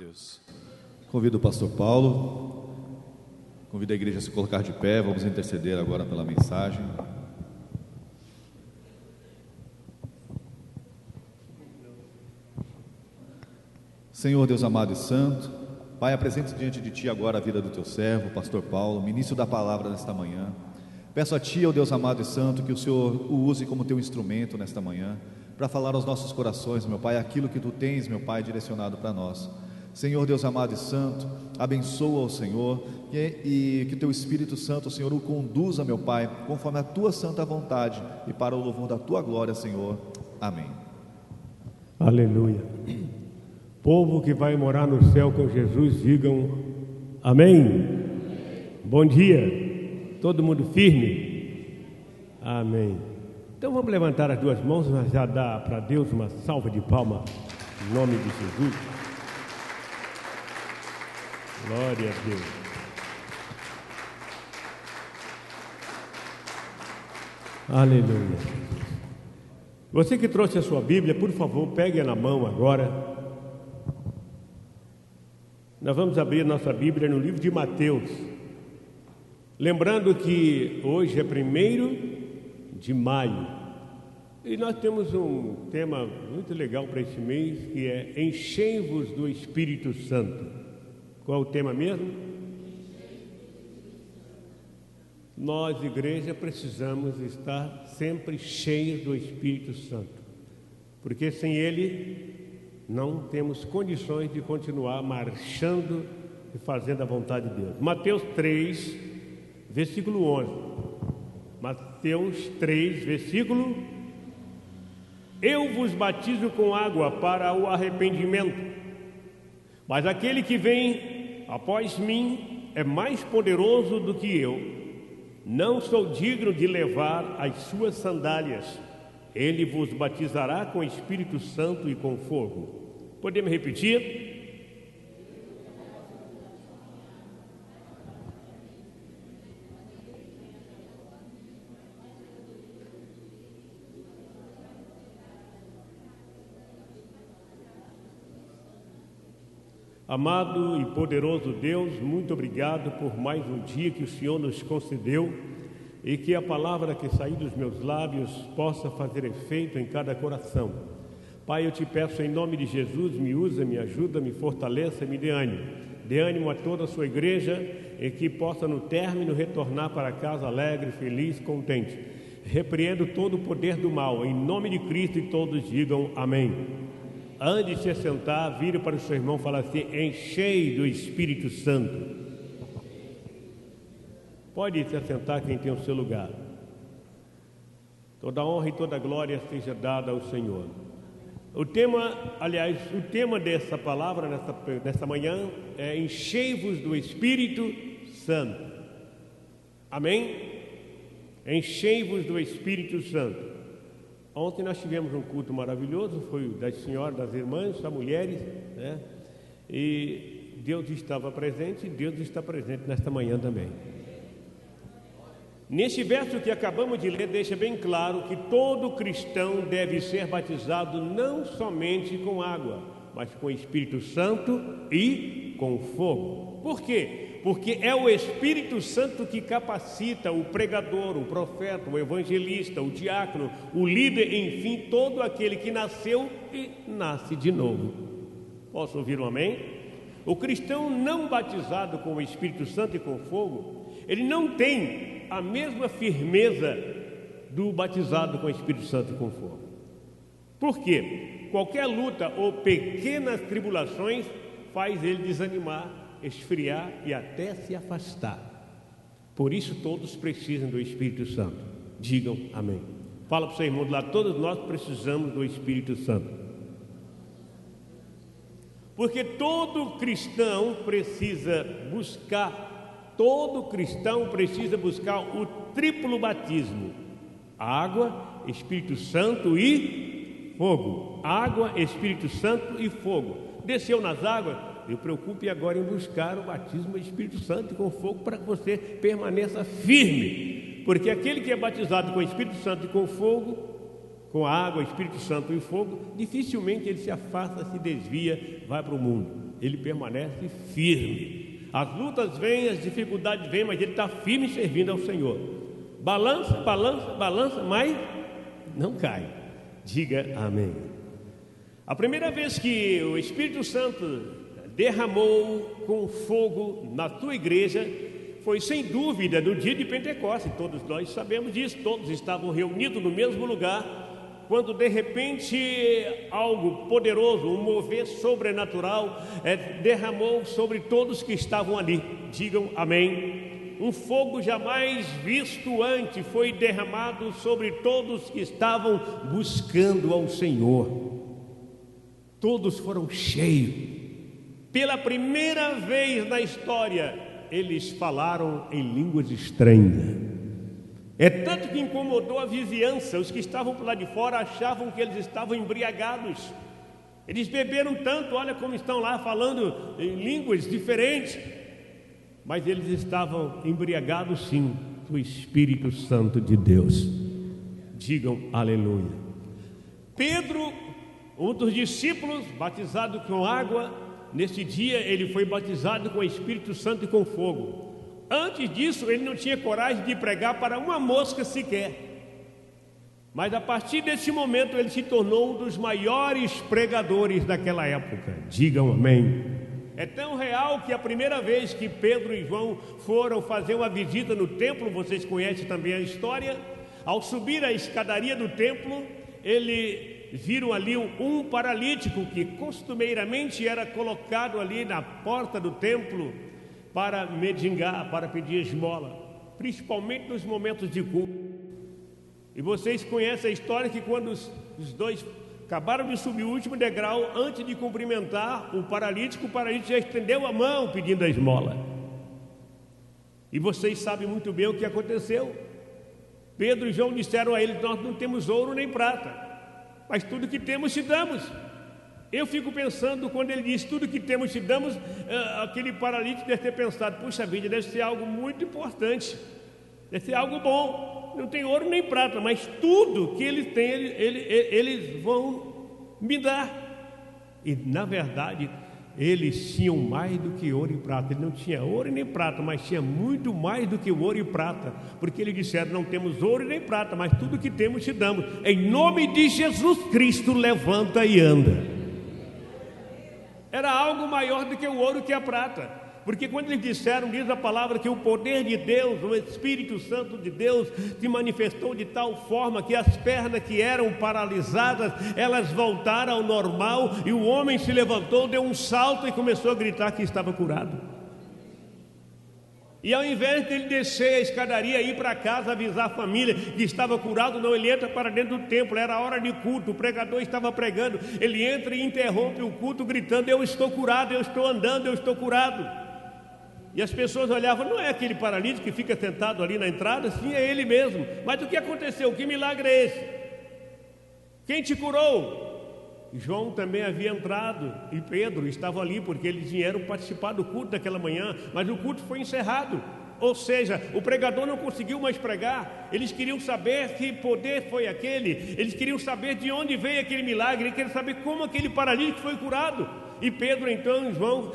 Deus. Convido o pastor Paulo, convido a igreja a se colocar de pé, vamos interceder agora pela mensagem. Senhor Deus amado e santo, Pai, apresento diante de Ti agora a vida do Teu servo, o pastor Paulo, ministro da palavra nesta manhã. Peço a Ti, ó Deus amado e santo, que o Senhor o use como Teu instrumento nesta manhã, para falar aos nossos corações, meu Pai, aquilo que Tu tens, meu Pai, direcionado para nós. Senhor Deus amado e santo, abençoa o Senhor e que o Teu Espírito Santo, Senhor, o conduza, meu Pai, conforme a Tua santa vontade e para o louvor da Tua glória, Senhor. Amém. Aleluia. Povo que vai morar no céu com Jesus, digam amém. Bom dia. Todo mundo firme? Amém. Então vamos levantar as duas mãos, mas já dá para Deus uma salva de palmas em nome de Jesus. Glória a Deus. Aleluia. Você que trouxe a sua Bíblia, por favor, pegue na mão agora. Nós vamos abrir nossa Bíblia no livro de Mateus. Lembrando que hoje é 1º de maio e nós temos um tema muito legal para este mês, que é Enchei-vos do Espírito Santo. Qual é o tema mesmo? Nós, igreja, precisamos estar sempre cheios do Espírito Santo, porque sem Ele não temos condições de continuar marchando e fazendo a vontade de Deus. Mateus 3, versículo 11. Mateus 3, versículo: Eu vos batizo com água para o arrependimento, mas aquele que vem após mim é mais poderoso do que eu. Não sou digno de levar as suas sandálias. Ele vos batizará com Espírito Santo e com fogo. Podemos repetir? Amado e poderoso Deus, muito obrigado por mais um dia que o Senhor nos concedeu e que a palavra que sair dos meus lábios possa fazer efeito em cada coração. Pai, eu te peço em nome de Jesus, me usa, me ajuda, me fortaleça, me dê ânimo. Dê ânimo a toda a sua igreja e que possa no término retornar para casa alegre, feliz, contente. Repreendo todo o poder do mal, em nome de Cristo, e todos digam amém. Antes de se assentar, vire para o seu irmão e fale assim: enchei do Espírito Santo. Pode se assentar quem tem o seu lugar. Toda honra e toda glória seja dada ao Senhor. O tema dessa palavra nessa manhã é enchei-vos do Espírito Santo. Amém? Enchei-vos do Espírito Santo. Ontem nós tivemos um culto maravilhoso, foi das senhoras, das irmãs, das mulheres, né? E Deus estava presente e Deus está presente nesta manhã também. Neste verso que acabamos de ler, deixa bem claro que todo cristão deve ser batizado não somente com água, mas com o Espírito Santo e com fogo. Por quê? Porque é o Espírito Santo que capacita o pregador, o profeta, o evangelista, o diácono, o líder, enfim, todo aquele que nasceu e nasce de novo. Posso ouvir um amém? O cristão não batizado com o Espírito Santo e com fogo, ele não tem a mesma firmeza do batizado com o Espírito Santo e com fogo. Por quê? Qualquer luta ou pequenas tribulações faz ele desanimar, esfriar e até se afastar. Por isso todos precisam do Espírito Santo. Digam amém. Fala para o seu irmão do lado: todos nós precisamos do Espírito Santo. Porque todo cristão precisa buscar o triplo batismo: água, Espírito Santo e fogo. Água, Espírito Santo e fogo. Desceu nas águas? Eu preocupe agora em buscar o batismo do Espírito Santo e com fogo, para que você permaneça firme, porque aquele que é batizado com o Espírito Santo e com fogo com a água, o Espírito Santo e o fogo, dificilmente ele se afasta, se desvia, vai para o mundo. Ele permanece firme. As lutas vêm, as dificuldades vêm, mas ele está firme servindo ao Senhor. Balança, balança, balança, mas não cai. Diga amém. A primeira vez que o Espírito Santo derramou com fogo na tua igreja foi sem dúvida no dia de Pentecostes. Todos nós sabemos disso, todos estavam reunidos no mesmo lugar, quando de repente algo poderoso, um mover sobrenatural derramou sobre todos que estavam ali. Digam amém. Um fogo jamais visto antes foi derramado sobre todos que estavam buscando ao Senhor. Todos foram cheios. Pela primeira vez na história, eles falaram em línguas estranhas. É tanto que incomodou a vizinhança. Os que estavam por lá de fora achavam que eles estavam embriagados. Eles beberam tanto, olha como estão lá falando em línguas diferentes. Mas eles estavam embriagados sim, do Espírito Santo de Deus. Digam aleluia. Pedro, um dos discípulos, batizado com água, nesse dia ele foi batizado com o Espírito Santo e com fogo. Antes disso, ele não tinha coragem de pregar para uma mosca sequer. Mas a partir desse momento, ele se tornou um dos maiores pregadores daquela época. Digam amém. É tão real que a primeira vez que Pedro e João foram fazer uma visita no templo, vocês conhecem também a história, ao subir a escadaria do templo, eles viram ali um paralítico que costumeiramente era colocado ali na porta do templo para mendigar, para pedir esmola, principalmente nos momentos de culto. E vocês conhecem a história que quando os dois acabaram de subir o último degrau, antes de cumprimentar o paralítico já estendeu a mão pedindo a esmola. E vocês sabem muito bem o que aconteceu. Pedro e João disseram a ele: nós não temos ouro nem prata, mas tudo que temos te damos. Eu fico pensando, quando ele disse tudo que temos te damos, aquele paralítico deve ter pensado: puxa vida, deve ser algo muito importante, deve ser algo bom. Não tem ouro nem prata, mas tudo que ele tem, eles vão me dar. E na verdade, eles tinham mais do que ouro e prata. Ele não tinha ouro nem prata, mas tinha muito mais do que ouro e prata, porque eles disseram: não temos ouro nem prata, mas tudo que temos te damos. Em nome de Jesus Cristo, levanta e anda. Era algo maior do que o ouro, que a prata, porque quando eles disseram, diz a palavra, que o poder de Deus, o Espírito Santo de Deus se manifestou de tal forma que as pernas que eram paralisadas, elas voltaram ao normal, e o homem se levantou, deu um salto e começou a gritar que estava curado. E ao invés de ele descer a escadaria e ir para casa avisar a família que estava curado, não, ele entra para dentro do templo. Era hora de culto, o pregador estava pregando, ele entra e interrompe o culto gritando: eu estou curado, eu estou andando, eu estou curado. E as pessoas olhavam: não é aquele paralítico que fica sentado ali na entrada? Sim, é ele mesmo. Mas o que aconteceu? Que milagre é esse? Quem te curou? João também havia entrado e Pedro estava ali, porque eles vieram participar do culto daquela manhã, mas o culto foi encerrado. Ou seja, o pregador não conseguiu mais pregar. Eles queriam saber que poder foi aquele, eles queriam saber de onde veio aquele milagre, eles queriam saber como aquele paralítico foi curado. E Pedro, então, João,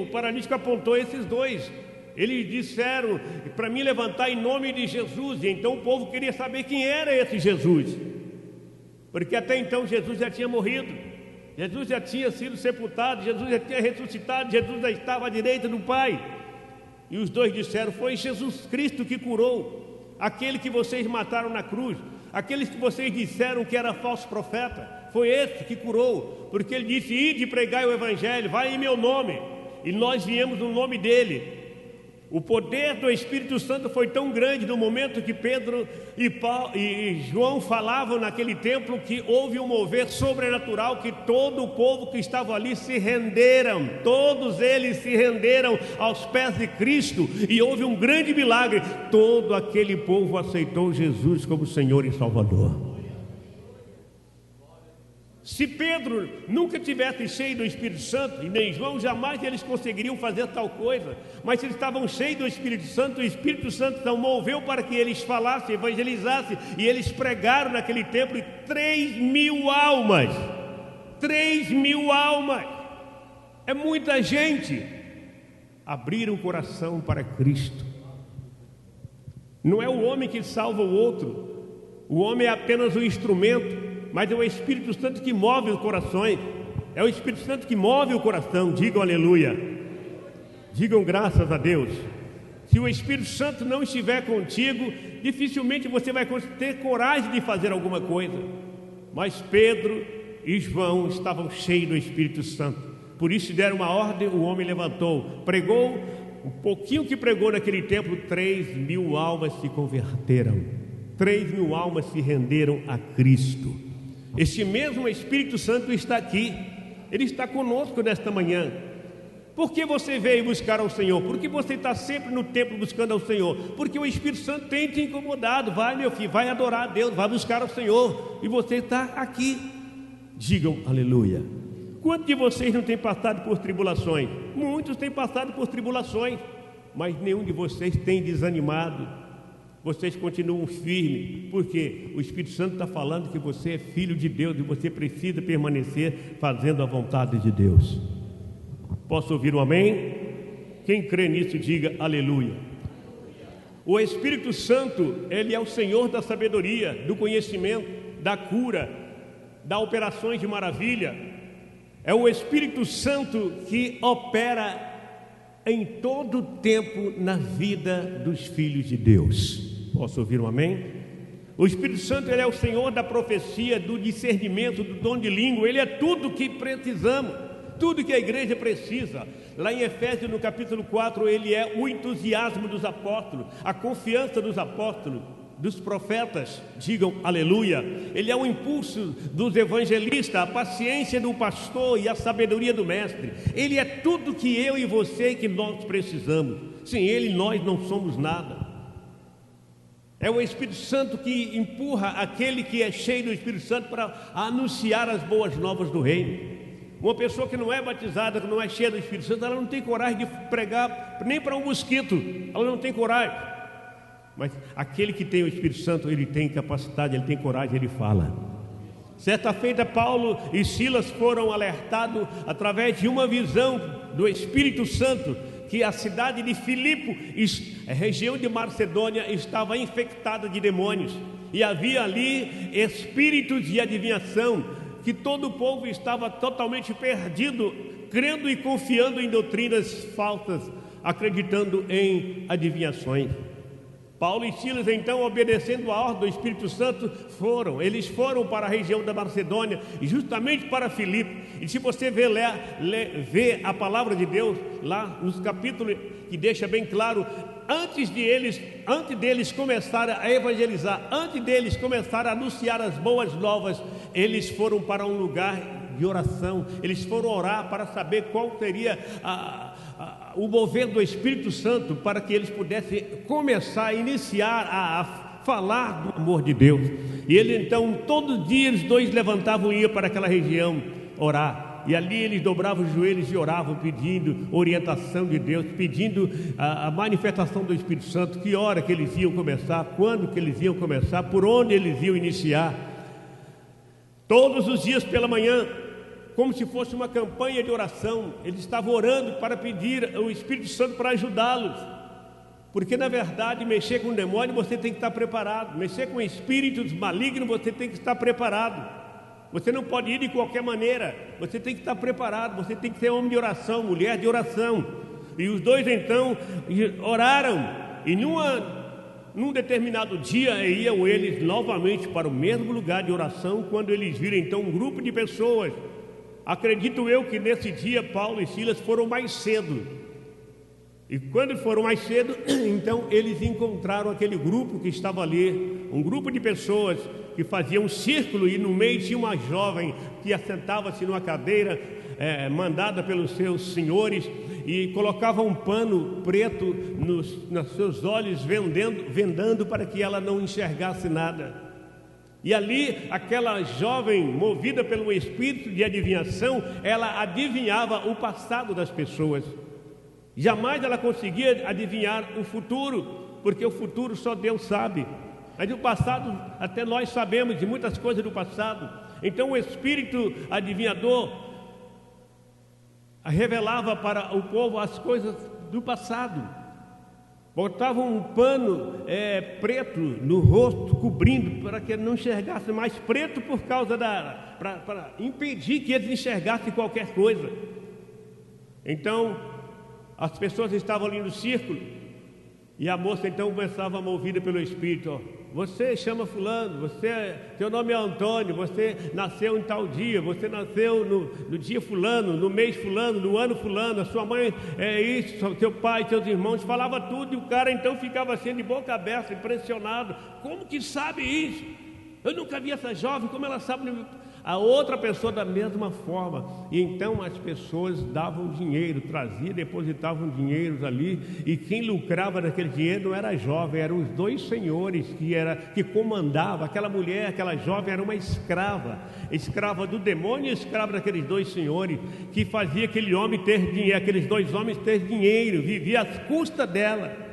o paralítico apontou esses dois. Eles disseram para mim levantar em nome de Jesus. E então o povo queria saber quem era esse Jesus, porque até então Jesus já tinha morrido, Jesus já tinha sido sepultado, Jesus já tinha ressuscitado, Jesus já estava à direita do Pai. E os dois disseram: foi Jesus Cristo que curou, aquele que vocês mataram na cruz, aqueles que vocês disseram que era falso profeta, foi esse que curou, porque ele disse: ide pregai o Evangelho, vai em meu nome, e nós viemos no nome dele. O poder do Espírito Santo foi tão grande no momento que Pedro e João falavam naquele templo, que houve um mover sobrenatural, que todo o povo que estava ali se renderam, todos eles se renderam aos pés de Cristo, e houve um grande milagre. Todo aquele povo aceitou Jesus como Senhor e Salvador. Se Pedro nunca tivesse cheio do Espírito Santo, e nem João, jamais eles conseguiriam fazer tal coisa. Mas eles estavam cheios do Espírito Santo, o Espírito Santo então moveu para que eles falassem, evangelizassem, e eles pregaram naquele tempo 3.000 almas. 3.000 almas. É muita gente. Abriram o coração para Cristo. Não é o homem que salva o outro. O homem é apenas um instrumento. Mas é o Espírito Santo que move os corações. É o Espírito Santo que move o coração. Digam aleluia. Digam graças a Deus. Se o Espírito Santo não estiver contigo, dificilmente você vai ter coragem de fazer alguma coisa. Mas Pedro e João estavam cheios do Espírito Santo. Por isso deram uma ordem, o homem levantou, pregou, um pouquinho que pregou naquele tempo, 3.000 almas se converteram. 3.000 almas se renderam a Cristo. Este mesmo Espírito Santo está aqui. Ele está conosco nesta manhã. Por que você veio buscar ao Senhor? Porque você está sempre no templo buscando ao Senhor? Porque o Espírito Santo tem te incomodado. Vai, meu filho, vai adorar a Deus, vai buscar ao Senhor. E você está aqui. Digam aleluia. Quantos de vocês não têm passado por tribulações? Muitos têm passado por tribulações, mas nenhum de vocês tem desanimado. Vocês continuam firmes, porque o Espírito Santo está falando que você é filho de Deus e você precisa permanecer fazendo a vontade de Deus. Posso ouvir um amém? Quem crê nisso, diga aleluia. O Espírito Santo, ele é o Senhor da sabedoria, do conhecimento, da cura, das operações de maravilha. É o Espírito Santo que opera em todo o tempo na vida dos filhos de Deus. Posso ouvir um amém? O Espírito Santo, ele é o Senhor da profecia, do discernimento, do dom de língua. Ele é tudo que precisamos, tudo que a igreja precisa. Lá em Efésios, no capítulo 4, ele é o entusiasmo dos apóstolos, a confiança dos apóstolos, dos profetas, digam aleluia. Ele é o impulso dos evangelistas, a paciência do pastor e a sabedoria do mestre. Ele é tudo que eu e você que nós precisamos. Sem ele nós não somos nada. É o Espírito Santo que empurra aquele que é cheio do Espírito Santo para anunciar as boas novas do reino. Uma pessoa que não é batizada, que não é cheia do Espírito Santo, ela não tem coragem de pregar nem para um mosquito. Ela não tem coragem. Mas aquele que tem o Espírito Santo, ele tem capacidade, ele tem coragem, ele fala. Certa feita, Paulo e Silas foram alertados através de uma visão do Espírito Santo, que a cidade de Filipe, a região de Macedônia, estava infectada de demônios. E havia ali espíritos de adivinhação, que todo o povo estava totalmente perdido, crendo e confiando em doutrinas falsas, acreditando em adivinhações. Paulo e Silas, então, obedecendo a ordem do Espírito Santo, eles foram para a região da Macedônia, e justamente para Filipe. E se você ver a palavra de Deus, lá nos capítulos, que deixa bem claro, antes deles começarem a evangelizar, antes deles começarem a anunciar as boas novas, eles foram para um lugar de oração, eles foram orar para saber qual seria o mover do Espírito Santo, para que eles pudessem começar a iniciar a falar do amor de Deus. E eles então, todo dia, os dois levantavam e iam para aquela região orar, e ali eles dobravam os joelhos e oravam, pedindo orientação de Deus, pedindo a manifestação do Espírito Santo, que hora que eles iam começar, quando que eles iam começar, por onde eles iam iniciar. Todos os dias pela manhã, como se fosse uma campanha de oração, eles estavam orando para pedir o Espírito Santo para ajudá-los, porque na verdade mexer com o demônio você tem que estar preparado, mexer com espíritos malignos você tem que estar preparado, você não pode ir de qualquer maneira, você tem que estar preparado, você tem que ser homem de oração, mulher de oração. E os dois então oraram, e num determinado dia iam eles novamente para o mesmo lugar de oração, quando eles viram então um grupo de pessoas. Acredito eu que nesse dia Paulo e Silas foram mais cedo. E quando foram mais cedo, então eles encontraram aquele grupo que estava ali, um grupo de pessoas que faziam um círculo, e no meio tinha uma jovem que assentava-se numa cadeira mandada pelos seus senhores, e colocava um pano preto nos seus olhos, vendando para que ela não enxergasse nada. E ali, aquela jovem, movida pelo espírito de adivinhação, ela adivinhava o passado das pessoas. Jamais ela conseguia adivinhar o futuro, porque o futuro só Deus sabe. Mas o passado, até nós sabemos de muitas coisas do passado. Então o espírito adivinhador revelava para o povo as coisas do passado. Botava um pano preto no rosto, cobrindo, para que não enxergasse mais, preto por causa para impedir que eles enxergassem qualquer coisa. Então as pessoas estavam ali no círculo, e a moça então começava, movida pelo Espírito: ó, você chama fulano, teu nome é Antônio, você nasceu em tal dia, você nasceu no dia fulano, no mês fulano, no ano fulano, a sua mãe é isso, teu pai, teus irmãos, falava tudo, e o cara então ficava assim de boca aberta, impressionado: como que sabe isso? Eu nunca vi essa jovem, como ela sabe? A outra pessoa da mesma forma. E então as pessoas davam dinheiro, traziam, depositavam dinheiros ali, e quem lucrava daquele dinheiro não era a jovem, eram os dois senhores que comandavam. Aquela mulher, aquela jovem era uma escrava do demônio e escrava daqueles dois senhores, que fazia aquele homem ter dinheiro, aqueles dois homens ter dinheiro, vivia às custas dela.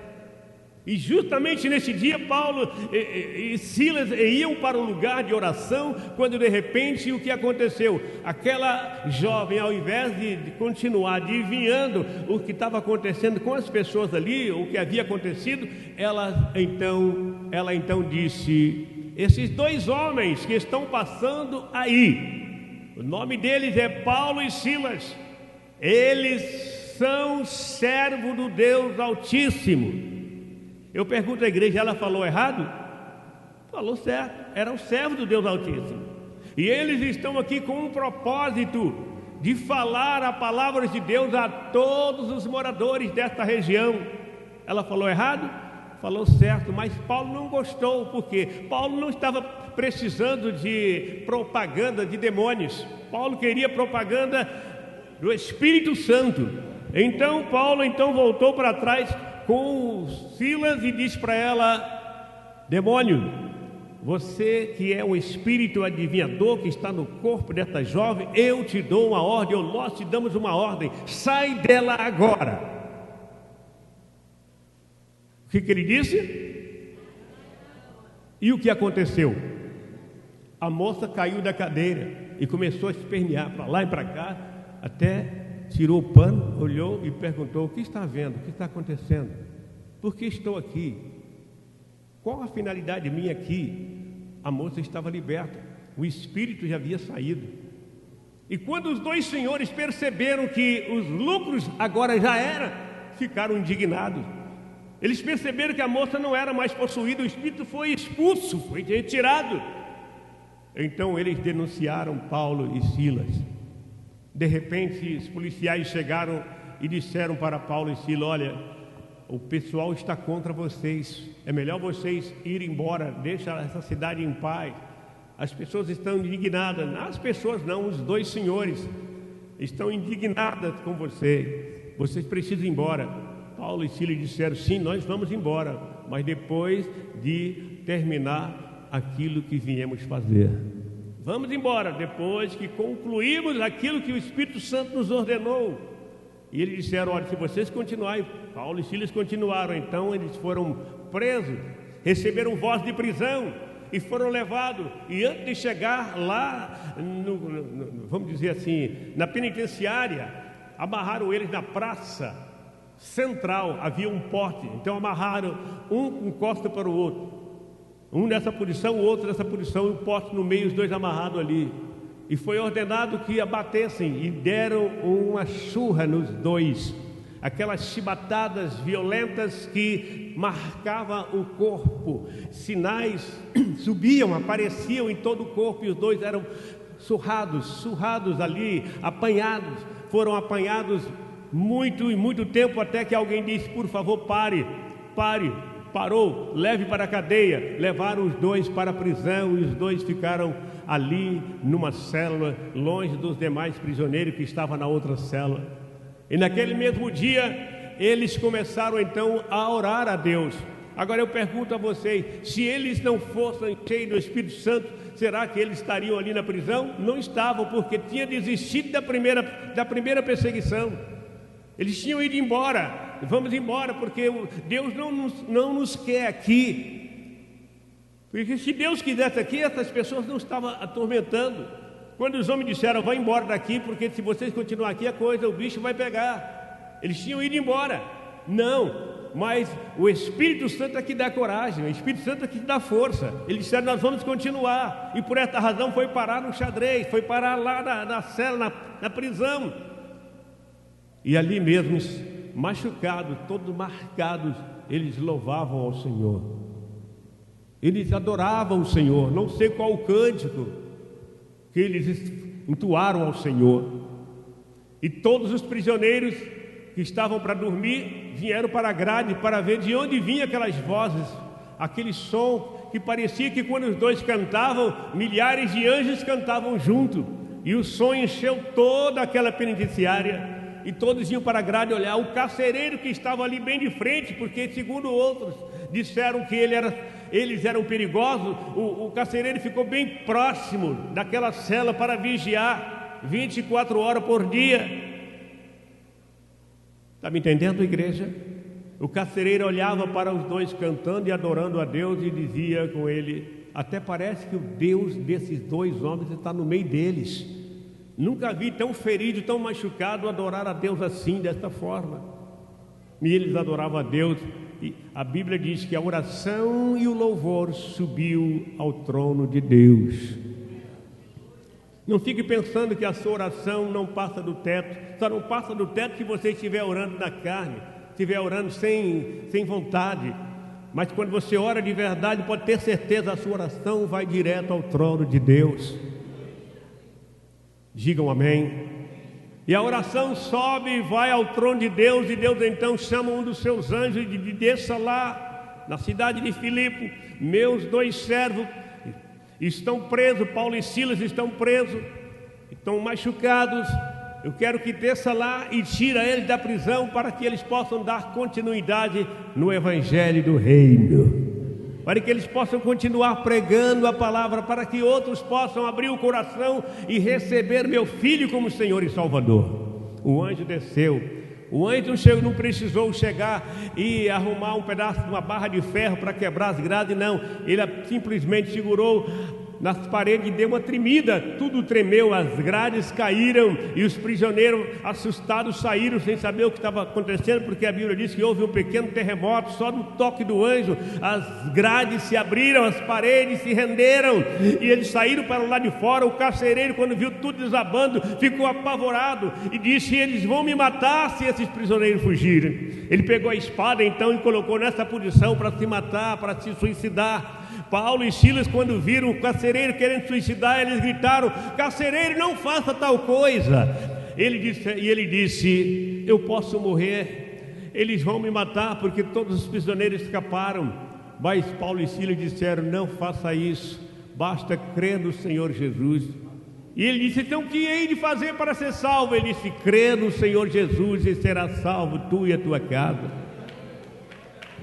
E justamente nesse dia, Paulo e Silas iam para o lugar de oração, quando de repente o que aconteceu? Aquela jovem, ao invés de continuar adivinhando o que estava acontecendo com as pessoas ali, o que havia acontecido, ela então disse: esses dois homens que estão passando aí, o nome deles é Paulo e Silas, eles são servos do Deus Altíssimo. Eu pergunto à igreja, ela falou errado? Falou certo, eram servos do Deus Altíssimo. E eles estão aqui com um propósito de falar a palavra de Deus a todos os moradores desta região. Ela falou errado? Falou certo, mas Paulo não gostou, porque Paulo não estava precisando de propaganda de demônios. Paulo queria propaganda do Espírito Santo. Então Paulo voltou para trás com Silas e disse para ela: demônio, você que é um espírito adivinhador que está no corpo desta jovem, eu te dou uma ordem, ou nós te damos uma ordem, sai dela agora. O que ele disse? E o que aconteceu? A moça caiu da cadeira e começou a espernear para lá e para cá, até tirou o pano, olhou e perguntou: o que está vendo? O que está acontecendo? Por que estou aqui? Qual a finalidade minha aqui? A moça estava liberta, o espírito já havia saído. E quando os dois senhores perceberam que os lucros agora já eram, ficaram indignados. Eles perceberam que a moça não era mais possuída, o espírito foi expulso, foi retirado. Então eles denunciaram Paulo e Silas. De repente, os policiais chegaram e disseram para Paulo e Silas: olha, o pessoal está contra vocês, é melhor vocês irem embora, deixa essa cidade em paz. As pessoas estão indignadas. As pessoas não, os dois senhores estão indignadas com vocês precisam ir embora. Paulo e Silas disseram: sim, nós vamos embora, mas depois de terminar aquilo que viemos fazer. Vamos embora depois que concluímos aquilo que o Espírito Santo nos ordenou. E eles disseram: olha, se vocês continuarem. Paulo e Silas continuaram. Então eles foram presos, receberam voz de prisão e foram levados. E antes de chegar lá, vamos dizer assim, na penitenciária, amarraram eles na praça central. Havia um poste, então amarraram um encosta para o outro. Um nessa posição, o outro nessa posição, e o poste no meio, os dois amarrados ali. E foi ordenado que abatessem, e deram uma surra nos dois. Aquelas chibatadas violentas que marcavam o corpo. Sinais subiam, apareciam em todo o corpo, e os dois eram surrados ali, apanhados. Foram apanhados muito tempo, até que alguém disse: por favor, pare. Parou, leve para a cadeia. Levaram os dois para a prisão, e os dois ficaram ali numa célula, longe dos demais prisioneiros que estavam na outra célula. E naquele mesmo dia eles começaram então a orar a Deus. Agora eu pergunto a vocês, se eles não fossem cheios do Espírito Santo, será que eles estariam ali na prisão? Não estavam, porque tinha desistido da primeira perseguição. Eles tinham ido embora. Vamos embora, porque Deus não nos quer aqui. Porque se Deus quisesse aqui, essas pessoas não estavam atormentando. Quando os homens disseram, vai embora daqui, porque se vocês continuar aqui, o bicho vai pegar. Eles tinham ido embora. Não, mas o Espírito Santo é que dá coragem, o Espírito Santo é que dá força. Eles disseram, nós vamos continuar. E por essa razão foi parar no xadrez, foi parar lá na cela, na prisão. E ali mesmo, machucados, todos marcados, eles louvavam ao Senhor. Eles adoravam o Senhor. Não sei qual o cântico que eles entoaram ao Senhor. E todos os prisioneiros que estavam para dormir vieram para a grade para ver de onde vinham aquelas vozes, aquele som que parecia que quando os dois cantavam, milhares de anjos cantavam junto. E o som encheu toda aquela penitenciária. E todos iam para a grade olhar. O carcereiro que estava ali bem de frente, porque segundo outros disseram que eles eram perigosos, o carcereiro ficou bem próximo daquela cela para vigiar 24 horas por dia. Está me entendendo, igreja? O carcereiro olhava para os dois cantando e adorando a Deus e dizia com ele, até parece que o Deus desses dois homens está no meio deles. Nunca vi tão ferido, tão machucado adorar a Deus assim, desta forma. E eles adoravam a Deus. E a Bíblia diz que a oração e o louvor subiu ao trono de Deus. Não fique pensando que a sua oração não passa do teto. Só não passa do teto se você estiver orando na carne, estiver orando sem vontade. Mas quando você ora de verdade, pode ter certeza, a sua oração vai direto ao trono de Deus. Digam amém. E a oração sobe e vai ao trono de Deus, e Deus então chama um dos seus anjos e diz, desça lá na cidade de Filipe, meus dois servos estão presos, Paulo e Silas estão presos, estão machucados, eu quero que desça lá e tira eles da prisão para que eles possam dar continuidade no Evangelho do Reino, para que eles possam continuar pregando a palavra, para que outros possam abrir o coração e receber meu filho como Senhor e Salvador. O anjo desceu. O anjo não precisou chegar e arrumar um pedaço de uma barra de ferro para quebrar as grades, não. Ele simplesmente segurou nas paredes e deu uma tremida, tudo tremeu, as grades caíram e os prisioneiros assustados saíram sem saber o que estava acontecendo, porque a Bíblia diz que houve um pequeno terremoto, só no toque do anjo as grades se abriram, as paredes se renderam e eles saíram para o lado de fora. O carcereiro, quando viu tudo desabando, ficou apavorado e disse, eles vão me matar se esses prisioneiros fugirem. Ele pegou a espada então e colocou nessa posição para se matar, para se suicidar. Paulo e Silas, quando viram o carcereiro querendo suicidar, eles gritaram, carcereiro, não faça tal coisa. Ele disse, eu posso morrer, eles vão me matar porque todos os prisioneiros escaparam. Mas Paulo e Silas disseram, não faça isso, basta crer no Senhor Jesus. E ele disse, então o que hei de fazer para ser salvo? Ele disse, crê no Senhor Jesus e será salvo tu e a tua casa.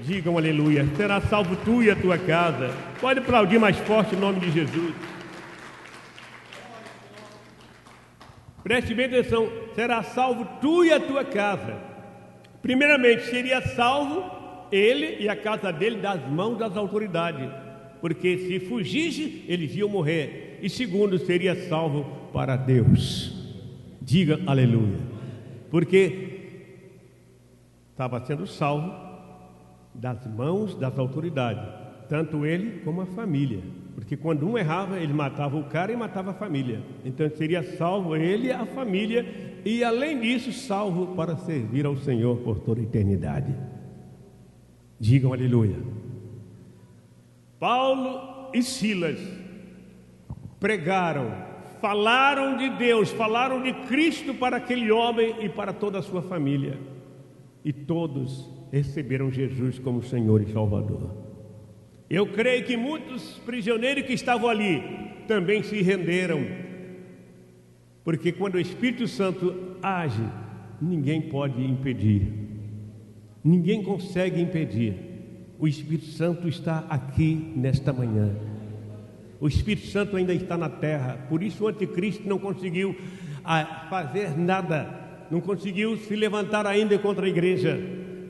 Digam aleluia, será salvo tu e a tua casa. Pode aplaudir mais forte o nome de Jesus. Preste bem atenção, será salvo tu e a tua casa. Primeiramente, seria salvo ele e a casa dele das mãos das autoridades, porque se fugisse, eles iam morrer. E segundo, seria salvo para Deus. Diga aleluia, porque estava sendo salvo das mãos das autoridades, tanto ele como a família, porque quando um errava, ele matava o cara e matava a família. Então seria salvo ele e a família, e além disso, salvo para servir ao Senhor por toda a eternidade. Digam aleluia. Paulo e Silas pregaram, falaram de Deus, falaram de Cristo para aquele homem e para toda a sua família, e todos receberam Jesus como Senhor e Salvador. Eu creio que muitos prisioneiros que estavam ali também se renderam, porque quando o Espírito Santo age, ninguém pode impedir, ninguém consegue impedir. O Espírito Santo está aqui nesta manhã. O Espírito Santo ainda está na terra. Por isso o anticristo não conseguiu fazer nada, não conseguiu se levantar ainda contra a igreja,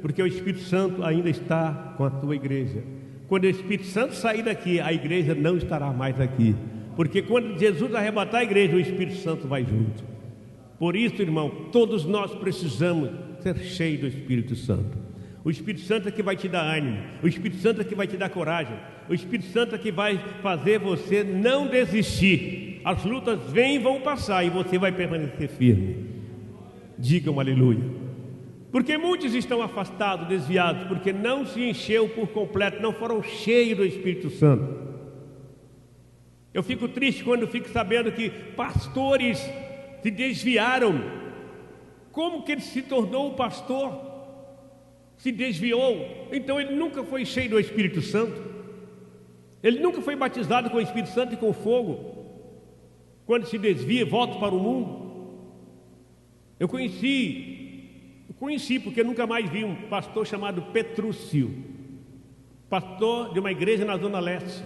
porque o Espírito Santo ainda está com a tua igreja. Quando o Espírito Santo sair daqui, a igreja não estará mais aqui, porque quando Jesus arrebatar a igreja, o Espírito Santo vai junto. Por isso, irmão, todos nós precisamos ser cheios do Espírito Santo. O Espírito Santo é que vai te dar ânimo, o Espírito Santo é que vai te dar coragem, o Espírito Santo é que vai fazer você não desistir. As lutas vêm e vão passar e você vai permanecer firme. Digam aleluia. Porque muitos estão afastados, desviados, porque não se encheu por completo, não foram cheios do Espírito Santo. Eu fico triste quando fico sabendo que pastores se desviaram. Como que ele se tornou um pastor? Se desviou, então ele nunca foi cheio do Espírito Santo, ele nunca foi batizado com o Espírito Santo e com fogo. Quando se desvia, volta para o mundo. Eu conheci porque nunca mais vi um pastor chamado Petrúcio, pastor de uma igreja na Zona Leste.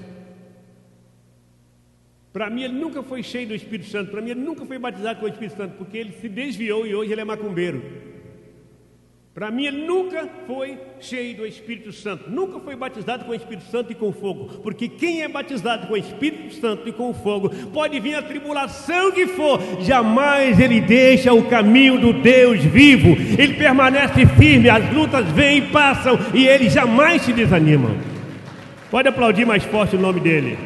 Para mim ele nunca foi cheio do Espírito Santo, para mim ele nunca foi batizado com o Espírito Santo, porque ele se desviou e hoje ele é macumbeiro. Para mim ele nunca foi cheio do Espírito Santo, nunca foi batizado com o Espírito Santo e com fogo, porque quem é batizado com o Espírito Santo e com fogo, pode vir a tribulação que for, jamais ele deixa o caminho do Deus vivo, ele permanece firme, as lutas vêm e passam, e ele jamais se desanima. Pode aplaudir mais forte o nome dele.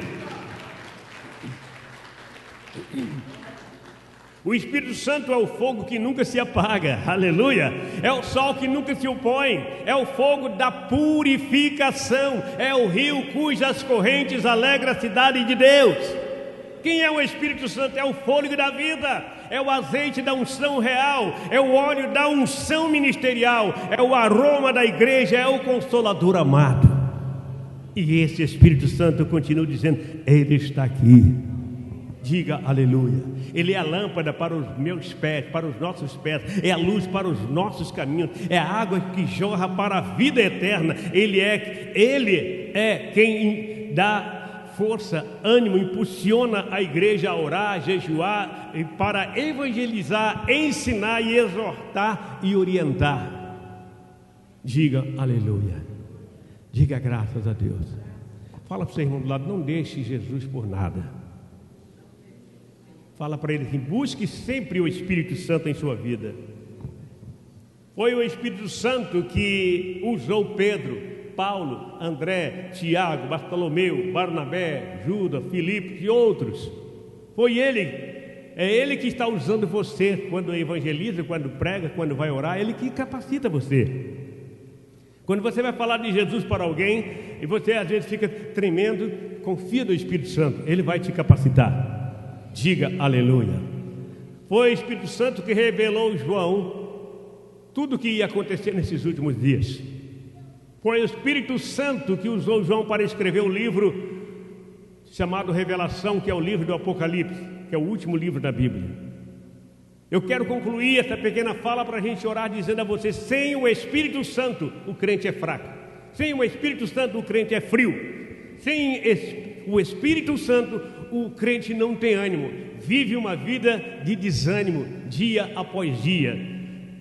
O Espírito Santo é o fogo que nunca se apaga, aleluia. É o sol que nunca se opõe, é o fogo da purificação, é o rio cujas correntes alegram a cidade de Deus. Quem é o Espírito Santo? É o fôlego da vida, é o azeite da unção real, é o óleo da unção ministerial, é o aroma da igreja, é o consolador amado. E esse Espírito Santo, eu continuo dizendo, ele está aqui. Diga aleluia. Ele é a lâmpada para os meus pés, para os nossos pés, é a luz para os nossos caminhos, é a água que jorra para a vida eterna. Ele é quem dá força, ânimo, impulsiona a igreja a orar, a jejuar, para evangelizar, ensinar e exortar e orientar. Diga aleluia. Diga graças a Deus. Fala para o seu irmão do lado, não deixe Jesus por nada. Fala para ele assim, busque sempre o Espírito Santo em sua vida. Foi o Espírito Santo que usou Pedro, Paulo, André, Tiago, Bartolomeu, Barnabé, Judas, Filipe e outros. Foi ele, é ele que está usando você quando evangeliza, quando prega, quando vai orar, ele que capacita você. Quando você vai falar de Jesus para alguém e você às vezes fica tremendo, confia no Espírito Santo, ele vai te capacitar. Diga aleluia. Foi o Espírito Santo que revelou a João tudo o que ia acontecer nesses últimos dias. Foi o Espírito Santo que usou João para escrever o livro chamado Revelação, que é o livro do Apocalipse, que é o último livro da Bíblia. Eu quero concluir essa pequena fala para a gente orar dizendo a você, sem o Espírito Santo o crente é fraco, sem o Espírito Santo o crente é frio, sem o Espírito Santo o crente não tem ânimo, vive uma vida de desânimo dia após dia.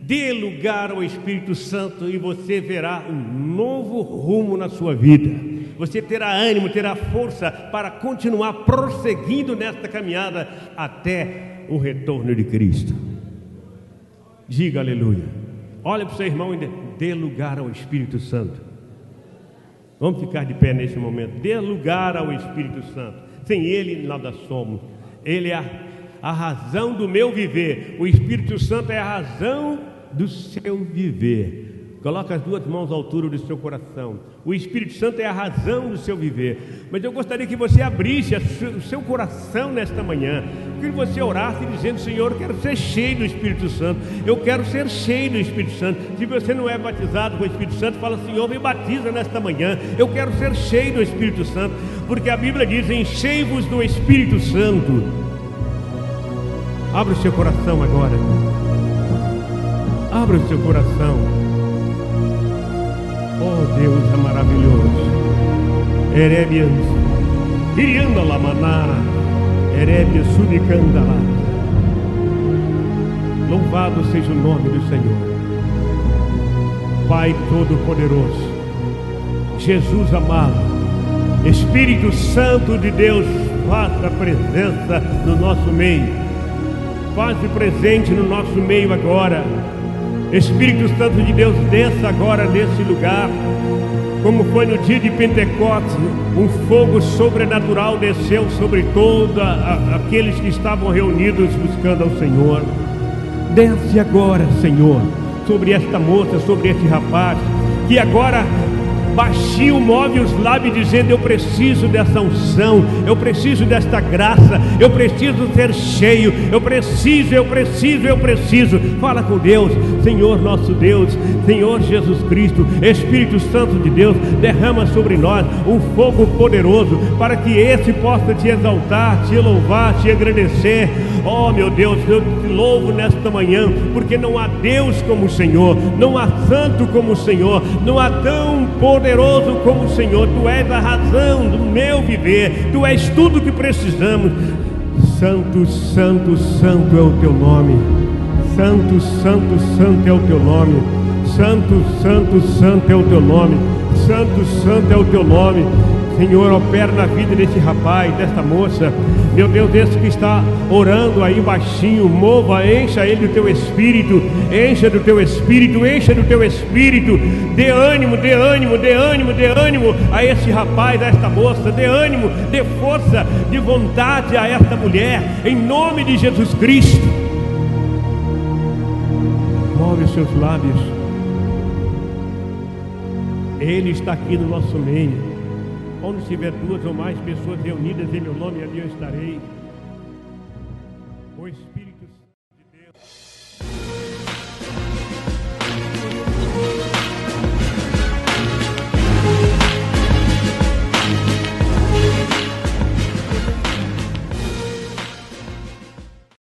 Dê lugar ao Espírito Santo e você verá um novo rumo na sua vida. Você terá ânimo, terá força para continuar prosseguindo nesta caminhada até o retorno de Cristo. Diga aleluia. Olha para o seu irmão e dê lugar ao Espírito Santo. Vamos ficar de pé nesse momento. Dê lugar ao Espírito Santo. Sem Ele nada somos. Ele é a razão do meu viver. O Espírito Santo é a razão do seu viver. Coloca as duas mãos à altura do seu coração. O Espírito Santo é a razão do seu viver. Mas eu gostaria que você abrisse o seu coração nesta manhã, que você orasse dizendo, Senhor, eu quero ser cheio do Espírito Santo. Eu quero ser cheio do Espírito Santo. Se você não é batizado com o Espírito Santo, fala, Senhor, me batiza nesta manhã. Eu quero ser cheio do Espírito Santo, porque a Bíblia diz, enchei-vos do Espírito Santo. Abra o seu coração agora. Abra o seu coração. Oh, Deus é maravilhoso. Erebias, Irianda Lamaná, Erebias Subicandalá. Louvado seja o nome do Senhor. Pai Todo-Poderoso, Jesus amado, Espírito Santo de Deus, faça presença no nosso meio. Faça presente no nosso meio agora. Espírito Santo de Deus, desça agora nesse lugar. Como foi no dia de Pentecostes, um fogo sobrenatural desceu sobre todos aqueles que estavam reunidos buscando ao Senhor. Desce agora, Senhor, sobre esta moça, sobre este rapaz, que agora baixinho move os lábios dizendo: eu preciso dessa unção, eu preciso desta graça, eu preciso ser cheio, eu preciso. Fala com Deus. Senhor nosso Deus, Senhor Jesus Cristo, Espírito Santo de Deus, derrama sobre nós um fogo poderoso, para que esse possa te exaltar, te louvar, te agradecer. Oh meu Deus, eu te louvo nesta manhã, porque não há Deus como o Senhor, não há santo como o Senhor, não há tão poderoso como o Senhor. Tu és a razão do meu viver, Tu és tudo que precisamos. Santo, santo, santo é o Teu nome. Santo, santo, santo é o Teu nome. Santo, santo, santo é o Teu nome. Santo, santo é o Teu nome. Senhor, opera na vida desse rapaz, desta moça. Meu Deus, esse que está orando aí baixinho, mova, encha ele do Teu Espírito. Encha do Teu Espírito, encha do Teu Espírito. Dê ânimo, dê ânimo, dê ânimo, dê ânimo a esse rapaz, a esta moça. Dê ânimo, dê força, de vontade a esta mulher, em nome de Jesus Cristo. Move os seus lábios. Ele está aqui no nosso meio. Onde estiver 2 ou mais pessoas reunidas em meu nome, ali eu estarei. Pois